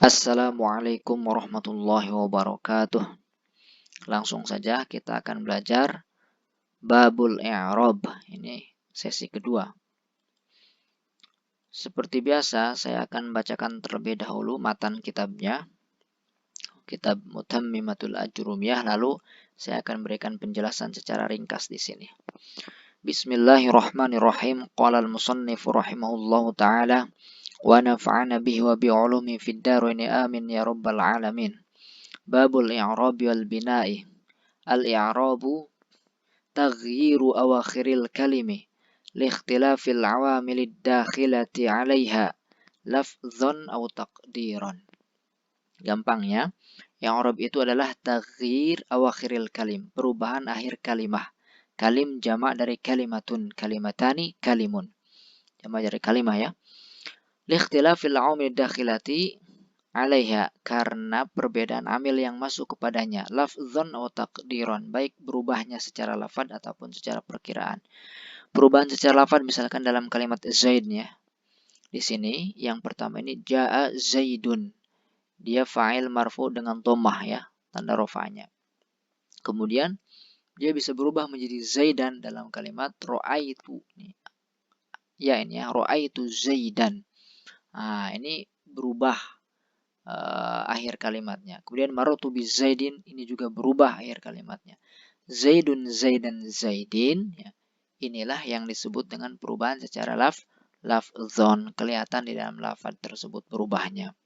Assalamualaikum warahmatullahi wabarakatuh. Langsung saja kita akan belajar Babul I'rab. Ini sesi kedua. Seperti biasa, saya akan bacakan terlebih dahulu matan kitabnya, kitab Mutammimatul Ajrumiyah, lalu saya akan berikan penjelasan secara ringkas di sini. Bismillahirrahmanirrahim. Qala al-musannif rahimahullahu ta'ala wa nafa'ana bihi wa bi'ulumi fid daraini amin ya rabbal alamin. Babul i'rabi wal bina'i. Al-i'rabu taghyiru awakhiril kalimi liikhtilafil awamilid dakhilati 'alaiha lafzan aw taqdiran. Gampangnya, i'rab itu adalah taghyir awakhiril kalim, perubahan akhir kalimah. Kalim jamak dari kalimatun, kalimatani, kalimun. Jamak dari kalimah ya. Liikhtilafil awamilid dakhilati 'alaiha, karena perbedaan amil yang masuk kepadanya, lafzan atau taqdiran, baik berubahnya secara lafaz ataupun secara perkiraan. Perubahan secara lafaz misalkan dalam kalimat Zaid ya. Di sini yang pertama ini jaa Zaidun. Dia fa'il marfu dengan dhammah ya, tanda rafa'nya. Kemudian dia bisa berubah menjadi Zaidan dalam kalimat ra'aitu. Ya ini ya, ra'aitu Zaidan. Nah, ini berubah akhir kalimatnya. Kemudian marutu bi Zaidin, ini juga berubah akhir kalimatnya. Zaidun, Zaidan, Zaidin ya. Inilah yang disebut dengan perubahan secara lafzon, kelihatan di dalam lafaz tersebut berubahnya.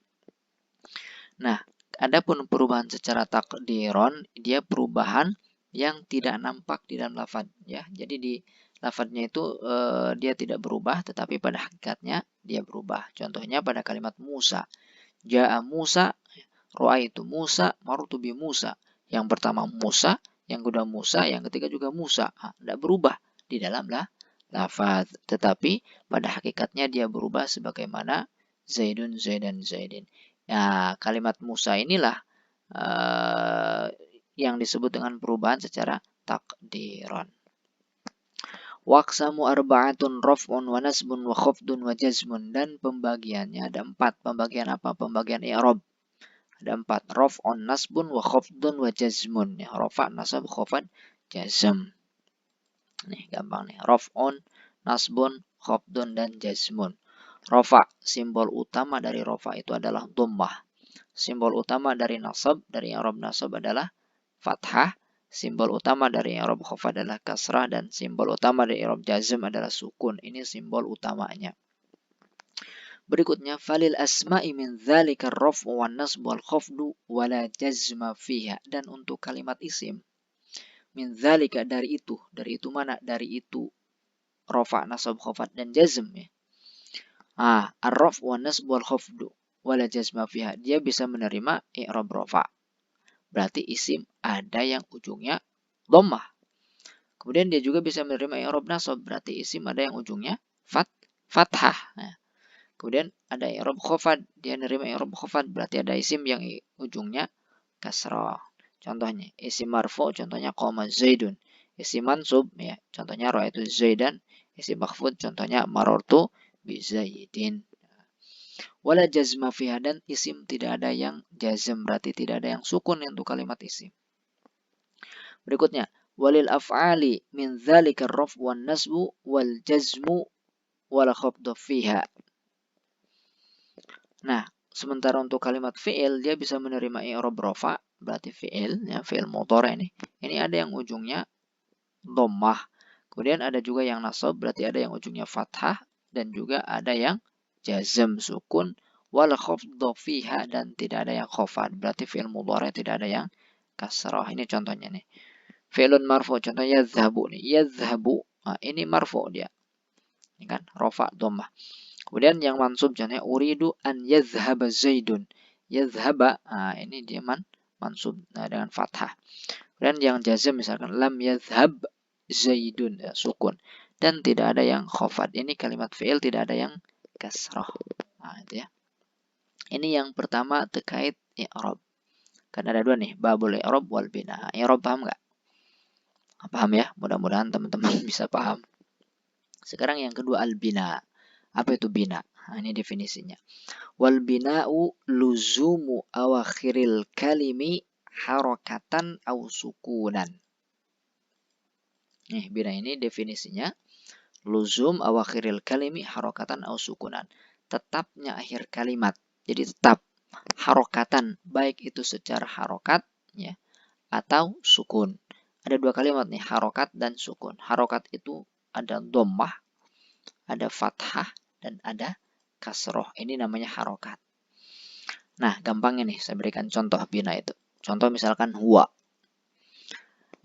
Nah, adapun perubahan secara takdiron, dia perubahan yang tidak nampak di dalam lafaz ya. Jadi di lafaznya itu dia tidak berubah, tetapi pada hakikatnya dia berubah. Contohnya pada kalimat Musa. Ja'a Musa, ra'aitu Musa, marutu bi Musa. Yang pertama Musa, yang kedua Musa, yang ketiga juga Musa. Tidak berubah di dalam lafaz, tetapi pada hakikatnya dia berubah sebagaimana Zaidun, Zaidan, Zaidin. Nah, kalimat Musa inilah yang disebut dengan perubahan secara takdiran. Waqsamu arba'atun raf'un wa nasbun wa khafdun wa jazmun. Dan pembagiannya ada 4. Pembagian apa? Pembagian i'rab. Ada 4. Raf'un, nasbun, wa khafdun, wa jazmun. Ya, rafa', nasab, khafad, jazm. Nih, gampang nih. Raf'un, nasbun, khafdun, dan jazmun. Rafa', simbol utama dari rafa' itu adalah dhammah. Simbol utama dari nasab, dari i'rab nasab adalah fathah. Simbol utama dari i'rab khafad adalah kasrah, dan simbol utama dari i'rab jazm adalah sukun. Ini simbol utamanya. Berikutnya, falil asma'i min dzalika ar-raf'u wan nasbu wal khafdu wa la jazma fiha. Dan untuk kalimat isim min dzalika, dari itu mana? Dari itu rafa', nasab, khafad, dan jazm ya. Ar-raf'u wan nasbu wal khafdu wa la jazma fiha. Dia bisa menerima i'rab rafa'. Berarti isim ada yang ujungnya dhammah. Kemudian dia juga bisa menerima i'rab nasab, berarti isim ada yang ujungnya fathah. Nah, kemudian ada i'rab khafad, dia menerima i'rab khafad, berarti ada isim yang ujungnya kasrah. Contohnya isim marfu, contohnya qama Zaidun. Isim mansub ya, contohnya ra'aitu Zaidan. Isim makhfud, contohnya marartu bi Zaidin. Wala jazma fiha, dan isim tidak ada yang jazm, berarti tidak ada yang sukun untuk kalimat isim. Berikutnya, walil af'ali min dzalika ar-raf'u wan nasbu wal jazmu wala khafdhu fiha. Nah, sementara untuk kalimat fi'il dia bisa menerima i'rab rafa', berarti fi'il ya, fi'il mudhari' ini. Ini ada yang ujungnya dhammah. Kemudian ada juga yang nasab, berarti ada yang ujungnya fathah, dan juga ada yang jazm sukun, wal khafdhu fiha, dan tidak ada yang khafad, berarti fi'il mudhari' tidak ada yang kasrah. Ini contohnya nih. Fi'lun marfu, contohnya yadhhabu nih. Yadhhabu, ini marfu dia. Ini kan rafa' dhammah. Kemudian yang mansub contohnya uridu an yadhhaba Zaidun. Yadhhaba, ini dia mansub dengan fathah. Kemudian yang jazm misalkan lam yadhhab Zaidun, ya, sukun, dan tidak ada yang khafad. Ini kalimat fi'il tidak ada yang kasrah. Itu ya. Ini yang pertama terkait i'rab. Kan ada 2 nih, babul i'rab wal bina. I'rab paham enggak? Paham ya? Mudah-mudahan teman-teman bisa paham. Sekarang yang kedua al bina. Apa itu bina? Nah, ini definisinya. Wal bina'u luzumu awakhiril kalimi harakatan aw sukunan. Nih, bina ini definisinya. Luzum awakhiril kalimi harakatan aw sukunan. Tetapnya akhir kalimat. Jadi tetap harokatan, baik itu secara harokat ya, atau sukun. Ada dua kalimat nih, harokat dan sukun. Harokat itu ada dhammah, ada fathah, dan ada kasroh. Ini namanya harokat. Nah, gampangnya nih, saya berikan contoh bina itu. Contoh misalkan huwa.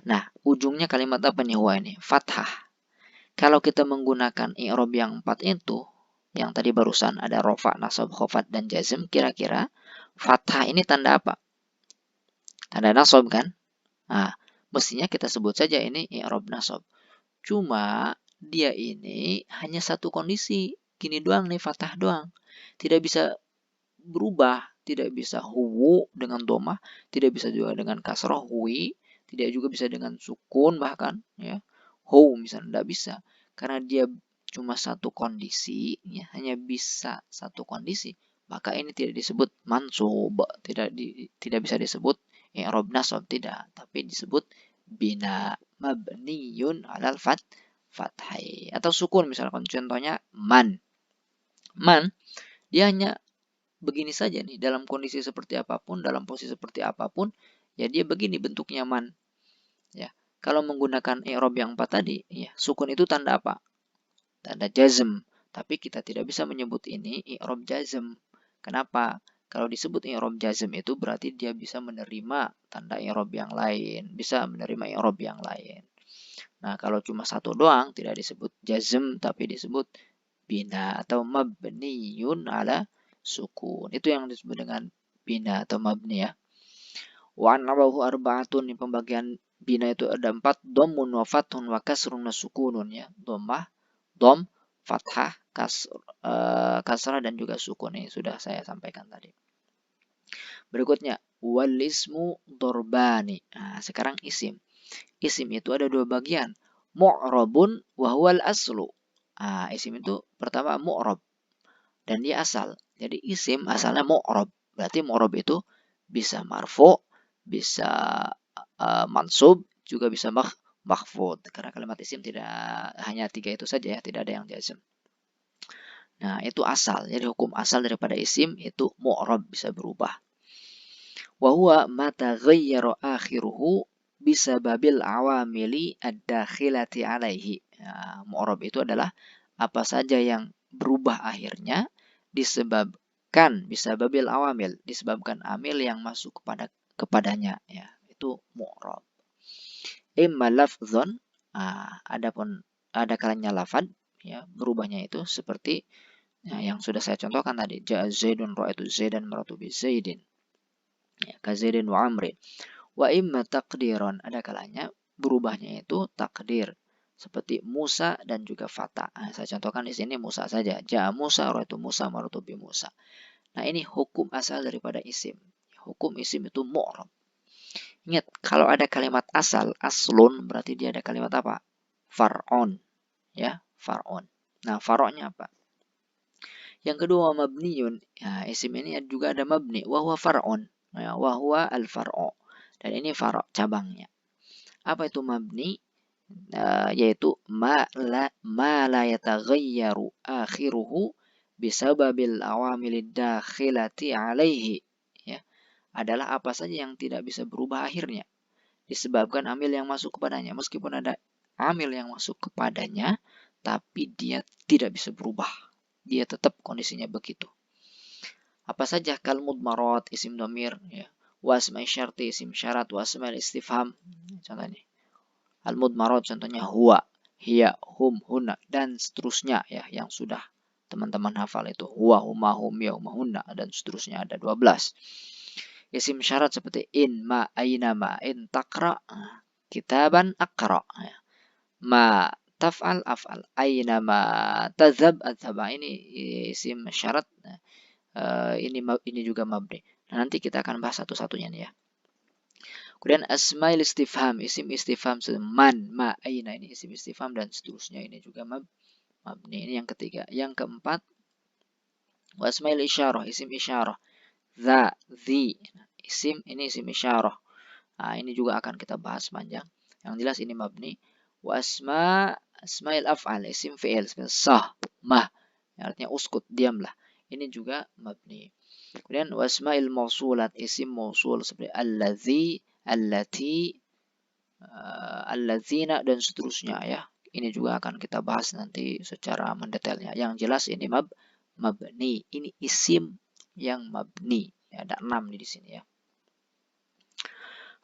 Nah, ujungnya kalimat apa nih huwa ini? Fathah. Kalau kita menggunakan i'rab yang 4 itu, yang tadi barusan ada rofa, nasab, khofat, dan jazm, kira-kira fathah ini tanda apa? Tanda nasab kan? Nah, mestinya kita sebut saja ini i'rab nasab. Cuma dia ini hanya satu kondisi. Gini doang nih, fathah doang. Tidak bisa berubah, tidak bisa huwu dengan domah, tidak bisa juga dengan kasroh huwi, tidak juga bisa dengan sukun bahkan ya. Hu misalnya tidak bisa karena dia cuma satu kondisi ya, hanya bisa satu kondisi, maka ini tidak disebut mansub, tidak bisa disebut i'rab nasab, tidak, tapi disebut bina mabniyun 'alal fathai atau sukun. Misalkan contohnya man dia hanya begini saja nih, dalam kondisi seperti apapun, dalam posisi seperti apapun, ya dia begini bentuknya man. Ya, kalau menggunakan i'rab yang 4 tadi, ya sukun itu tanda apa? Tanda jazm. Tapi kita tidak bisa menyebut ini i'rab jazm. Kenapa? Kalau disebut i'rab jazm itu berarti dia bisa menerima tanda i'rab yang lain, bisa menerima i'rab yang lain. Nah, kalau cuma satu doang tidak disebut jazm tapi disebut bina atau mabniyun ala sukun. Itu yang disebut dengan bina atau mabni ya. Wa nawahu arba'atun, pembagian bina itu ada 4, dhammun wa fathun wa kasrun wa sukunun ya. Dhammah, dhom, fathah, kasrah dan juga sukun. Ini sudah saya sampaikan tadi. Berikutnya wal ismu dorbani. Nah, sekarang isim. Isim itu ada dua bagian. Mu'rabun wa huwal aslu. Nah, isim itu pertama mu'rab dan dia asal. Jadi isim asalnya mu'rab. Berarti mu'rab itu bisa marfu, bisa mansub, juga bisa makhfud. Karena kalimat isim tidak hanya 3 itu saja ya, tidak ada yang jazm. Nah, itu asal. Jadi hukum asal daripada isim itu mu'rab, bisa berubah. Wa huwa ma taghayyara akhiruhu bisababil awamili ad-dakhilati alaihi. Nah, mu'rab itu adalah apa saja yang berubah akhirnya disebabkan bisababil awamil, disebabkan amil yang masuk kepadanya ya. Itu mu'rab. Imma lafzon, adapun ada kalanya lafad ya, berubahnya itu seperti ya, yang sudah saya contohkan tadi, ja'a zaidun ra'aitu zaidan maratu bi zaidin. Ya, ka zaidin wa amrin. Wa imma taqdiran, ada kalanya berubahnya itu takdir seperti Musa dan juga Fata. Nah, saya contohkan di sini Musa saja. Ja'a Musa ra'aitu Musa maratu bi Musa. Nah, ini hukum asal daripada isim. Hukum isim itu mu'rab. Ingat, kalau ada kalimat asal, aslun, berarti dia ada kalimat apa? Far'on. Ya, far'on. Nah, far'onnya apa? Yang kedua, mabniyun. Ya, isim ini juga ada mabni. Wahuwa far'on. Ya, wahuwa al-far'o. Dan ini far'o, cabangnya. Apa itu mabni? Yaitu ma la yataghayyaru akhiruhu bisababil awamilid dakhilati alaihi. Ya, adalah apa saja yang tidak bisa berubah akhirnya disebabkan amil yang masuk kepadanya. Meskipun ada amil yang masuk kepadanya, tapi dia tidak bisa berubah. Dia tetap kondisinya begitu. Apa saja? Kal mudmarat, isim dhamir, ya. Wasma syarti, isim syarat, wasma istifham. Contohnya. Al mudmarat contohnya huwa, hiya, hum, hunna, dan seterusnya ya, yang sudah teman-teman hafal itu. Huwa, huma, hum, ya, huma, hunna, dan seterusnya ada 12. Isim syarat seperti in, ma, aina, ma, in, takra, kitaban, akra. Ma, taf'al, af'al. Aina, ma, tazhab, adhaba. Ini isim syarat. Ini juga mabni. Nah, nanti kita akan bahas satu-satunya nih ya. Kemudian asmaul istifham, isim istifham man, ma, aina, ini isim istifham dan seterusnya, ini juga mabni. Ini yang ketiga. Yang keempat Wa asmail isyarah, isim isyarah. Za, zi, isim, ini isim isyarah. Nah, ini juga akan kita bahas panjang. Yang jelas ini mabni. Wa asmail af'al, isim fi'il, seperti sah, mah. Artinya uskut, diamlah. Ini juga mabni. Kemudian wa asmail mausulat, isim mausul seperti allazi, allati, allazina dan seterusnya ya. Ini juga akan kita bahas nanti secara mendetailnya. Yang jelas ini mabni. Ini isim yang mabni. Ya, ada 6 di sini ya.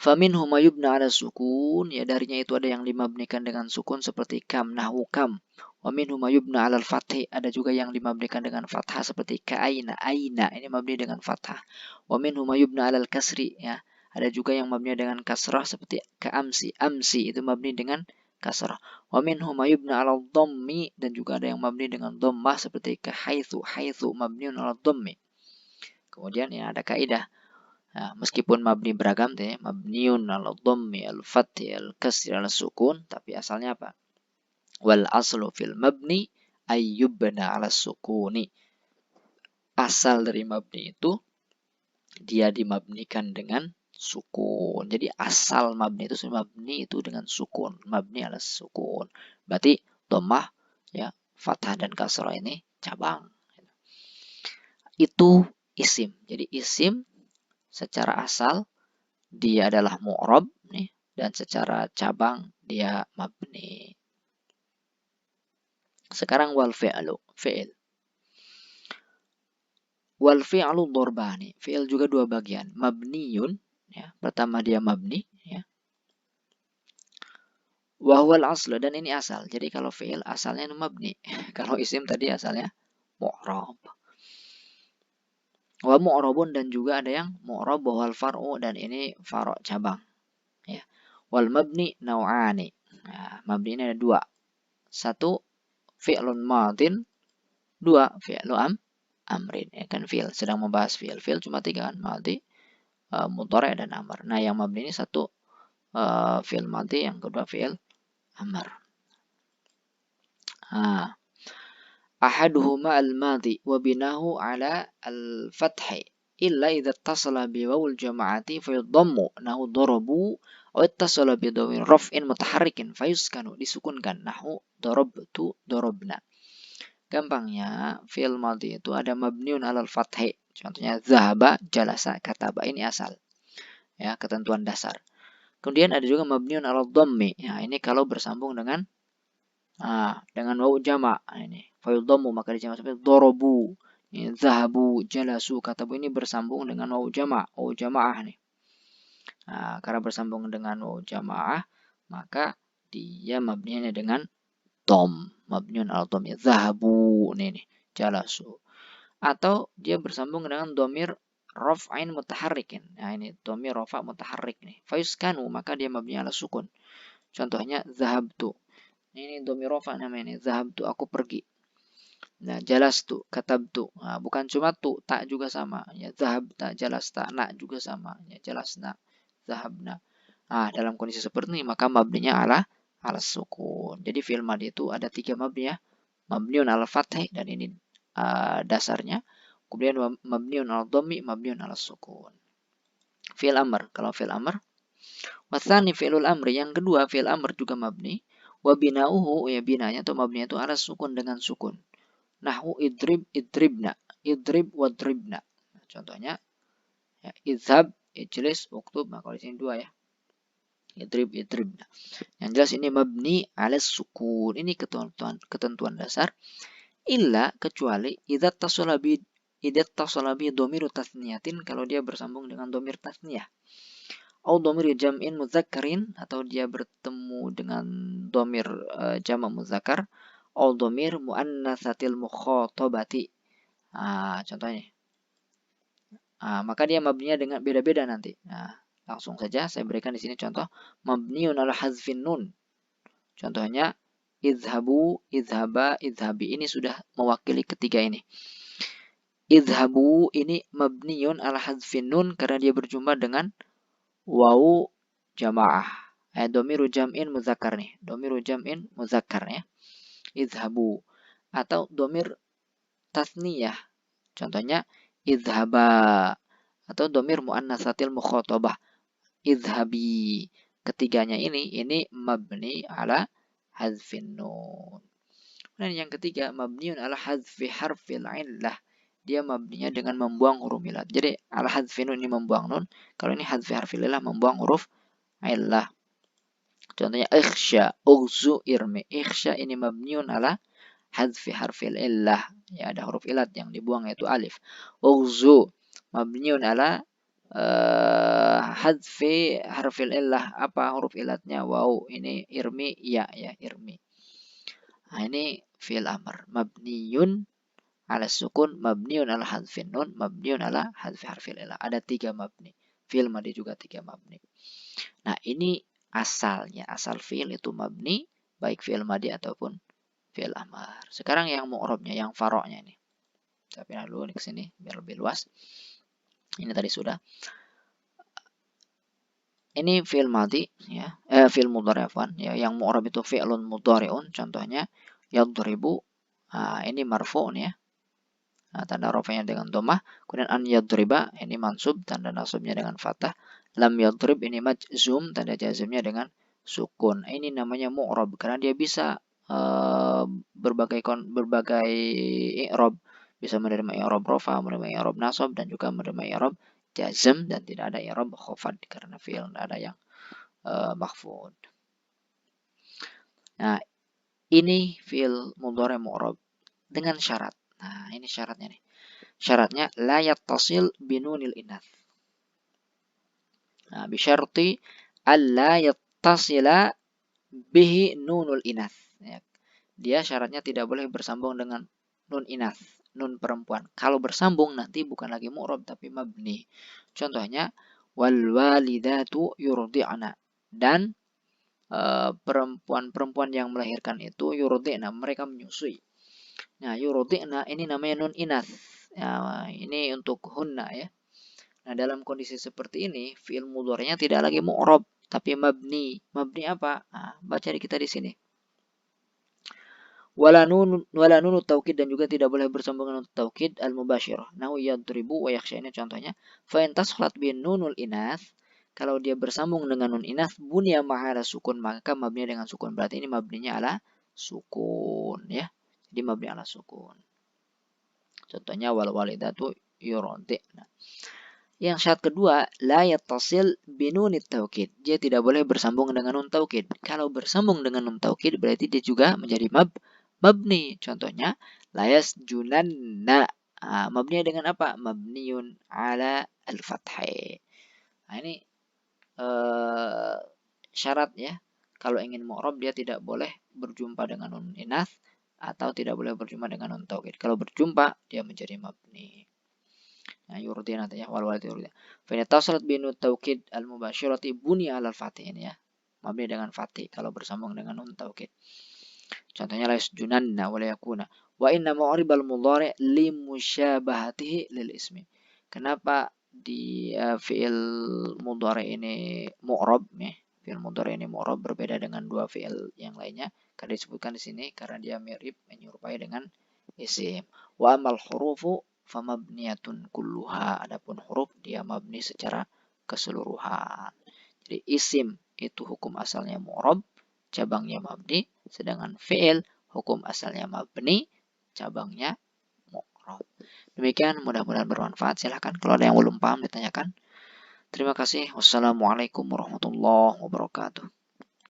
Faminhu ma yubna ala sukun, ya darinya itu ada yang dimabnikan dengan sukun seperti kam, nahwu kam. Wa minhu ma yubna ala al-fathi, ada juga yang dimabnikan dengan fathah seperti ka'aina, aina, ini mabni dengan fathah. Wa minhu ma yubna ala al-kasri, ya. Ada juga yang mabni dengan kasrah seperti ka'amsi, amsi itu mabni dengan kasrah. Wa minhu ma yubna ala dhammi, dan juga ada yang mabni dengan dhammah seperti kahaitsu, haitsu mabniun ala dhammi. Kemudian ya ada kaidah. Nah, meskipun mabni beragam deh, mabniun ala dhammi al-fathi al-kasri ala sukun, tapi asalnya apa? Wal aslu fil mabni ayyubna ala sukuni. Asal dari mabni itu dia dimabnikan dengan sukun. Jadi asal mabni itu mabni itu dengan sukun, mabni ala sukun. Berarti dhammah ya, fathah dan kasrah ini cabang. Itu isim. Jadi isim secara asal dia adalah mu'rab nih, dan secara cabang dia mabni. Sekarang wal fi'lu, fi'il. Wal fi'lu dhorbani. Fi'il juga dua bagian. Mabniyun, ya, pertama dia mabni, ya. Wa huwal aslu, dan ini asal. Jadi kalau fi'il asalnya mabni. Kalau isim tadi asalnya mu'rab. Wa mu'rabun, dan juga ada yang mu'rab wal far'u, dan ini far' cabang, ya. Wal mabni nau'ani. Nah, mabni ini ada dua. Satu fi'lun madin, dua fi'lu amrin, ya kan, fi'il sedang membahas fi'il cuma 3 kan, madhi, mudhari' dan amr. Nah, yang mabni ini satu fi'il madhi, yang kedua fi'il amr. Ahaduhuma al-madhi wa binahu ala al-fathi illa idza ittasala bi wawul jama'ati fa yudhammu nahu darabu aw ittasala bi dhamir raf'in mutaharrikin fayuskanu, disukunkan, nahu darabtu darabna. Gampangnya fi'il madhi itu ada mabniun alal fathi. Contohnya zahaba, jalasa, kataba, ini asal. Ya, ketentuan dasar. Kemudian ada juga mabniun alal dhammi. Ya, ini kalau bersambung dengan wawu jama'. Ini fayudhammu, maka dijamak seperti dorobu, ini zahabu, jalasu, katabu, ini bersambung dengan wawu jama', wawu jama'ah nih. Nah, karena bersambung dengan wawu jama'ah, maka dia mabninya dengan dom, mabniun al dom, ya, zahabu, ini jalasu. Atau dia bersambung dengan domir raf'ain mutaharrikin. Nah, ini domir rafa' mutaharrik nih. Fayuskanu, maka dia mabni ala sukun. Contohnya zahabtu. Ini domir rafa' namanya, zahabtu, aku pergi. Nah, jalastu, katabtu. Nah, bukan cuma tu, tak juga sama. Ya, zahabta, jalasta, na juga sama. Ya, jalasna, zahabna. Nah, dalam kondisi seperti ini maka mabninya ala sukun. Jadi fi'il madhi itu ada 3 mabni ya. Mabniun ala fathih, dan ini dasarnya. Kemudian mabniun ala dhammi, mabniun ala sukun. Fi'il amr, kalau fi'il amr. Watsani fi'lul amri, yang kedua fi'il amr juga mabni. Wa bina'uhu, ya binanya atau mabninya itu ala sukun, dengan sukun. Nahwu idrib, idribna, idrib wadribna. Contohnya ya, idhab, ijlis, uktub. Nah, kalau di sini 2 ya. Idrib, idribna. Yang jelas ini mabni ala sukun. Ini ketentuan dasar. Illa, kecuali idza tasala bi dhamiru tatsniyatin, kalau dia bersambung dengan dhamir tatsniyah. Au dhamir jam'in mudzakkarin, atau dia bertemu dengan dhamir jama' mudzakkar. Au dhamir muannatsatil mukhatabati. Contohnya. Maka dia mabninya dengan beda-beda nanti. Langsung saja saya berikan di sini contoh. Mabniun ala hazfin nun. Contohnya idhabu, idhaba, idhabi. Ini sudah mewakili ketiga ini. Idhabu ini mabniun ala hazfin nun karena dia berjumpa dengan wawu jamaah. Domiru jam'in muzakkar nih. Domiru jam'in muzakkar ya. Idhabu. Atau domir tasniyah. Contohnya idhaba atau dhamir muannatsatil mukhatabah idhabi. Ketiganya ini mabni ala hadzfin nun. Dan yang ketiga mabniun ala hadzfi harfil illah. Dia mabninya dengan membuang huruf illah. Jadi ala hadzfin nun ini membuang nun, kalau ini hadzfi harfil illah membuang huruf illah. Contohnya ikhsya, ughzu, irmi. Ikhsya ini mabniun ala hadzfi harfil illah. Ya, ada huruf ilat yang dibuang yaitu alif. Ughzu mabniun ala hadfi harfil illah. Apa huruf ilatnya? Waw. Ini irmi, ya irmi. Nah, ini fi'il amr mabniyun ala sukun, mabniyun ala hadfin nun, mabniyun ala hadfi harfil illah. Ada 3 mabni. Fi'il madi juga 3 mabni. Nah, ini asalnya. Asal fi'il itu mabni, baik fi'il madi ataupun fi'il amr. Sekarang yang mu'rabnya, yang faroknya ini. Saya pindah dulu nih ke sini biar lebih luas. Ini tadi sudah. Ini fi'il madi ya, fi'il mudhari afwan ya, yang mu'rab itu fi'lun mudhari'un, contohnya yadribu. Ini marfu' ya. Tanda rafa'nya dengan dhammah, kemudian an yadriba ini mansub, tanda nasabnya dengan fathah. Lam yadrib ini majzum, tanda jazmnya dengan sukun. Ini namanya mu'rab karena dia bisa berbagai i'rab, bisa menerima i'rab rafa, menerima i'rab nasab, dan juga menerima i'rab jazm, dan tidak ada i'rab khafad karena fi'il tidak ada yang makhfud. Nah, ini fi'il mudhari mu'rab dengan syarat. Nah, ini syaratnya nih. Syaratnya la yattasil binunil inath. Nah, bisyarti alla yattasila bihi nunul inath. Ya. Dia syaratnya tidak boleh bersambung dengan nun inath, nun perempuan. Kalau bersambung nanti bukan lagi mu'rab tapi mabni. Contohnya wal walidatu yurdi'na, dan perempuan-perempuan yang melahirkan itu yurdi'na, mereka menyusui. Nah, yurdi'na ini namanya nun inath. Ya, ini untuk hunna ya. Nah, dalam kondisi seperti ini fi'il mudhari'nya tidak lagi mu'rab tapi mabni. Mabni apa? Nah, baca kita di sini. Wala nunu taukid, dan juga tidak boleh bersambung dengan taukid al-mubasyirah. Nahu yadribu wa yakhsha, ini contohnya. Fa in tashalat bin nunul inath, kalau dia bersambung dengan nun inath, bunya ma'ala sukun, maka mabninya dengan sukun. Berarti ini mabninya ala sukun ya. Jadi mabni ala sukun. Contohnya wal walidatu yurdi'na. Yang syarat kedua, la yattasil binunit taukid. Dia tidak boleh bersambung dengan nun taukid. Kalau bersambung dengan nun taukid berarti dia juga menjadi mabni. Contohnya la yasjunanna. Mabninya dengan apa? Mabniun ala al-fathai. Nah, ini syarat ya. Kalau ingin mu'rab dia tidak boleh berjumpa dengan nun inath atau tidak boleh berjumpa dengan nun taukid. Kalau berjumpa dia menjadi mabni. Nah, yurdina ya, wal walid yurdina. Fa in tasalat bi nun taukid al mubasyirati buni ala al fatih, ini ya. Mabni dengan fatih kalau bersambung dengan nun taukid. Contohnya la yasjunanna wa la yakuna. Wa inna mu'ribal mudhari' li musyabahatihi lil ismi. Kenapa di fi'il mudhari' ini mu'rab ya? Fi'il mudhari' ini mu'rab berbeda dengan dua fi'il yang lainnya. Karena disebutkan di sini karena dia mirip menyerupai dengan isim. Wa amal hurufu famabniyatun kulluha. Adapun huruf dia mabni secara keseluruhan. Jadi isim itu hukum asalnya mu'rab, cabangnya mabni, sedangkan fi'il hukum asalnya mabni, cabangnya mu'rab. Demikian, mudah-mudahan bermanfaat. Silahkan kalau ada yang belum paham ditanyakan. Terima kasih. Wassalamualaikum warahmatullahi wabarakatuh.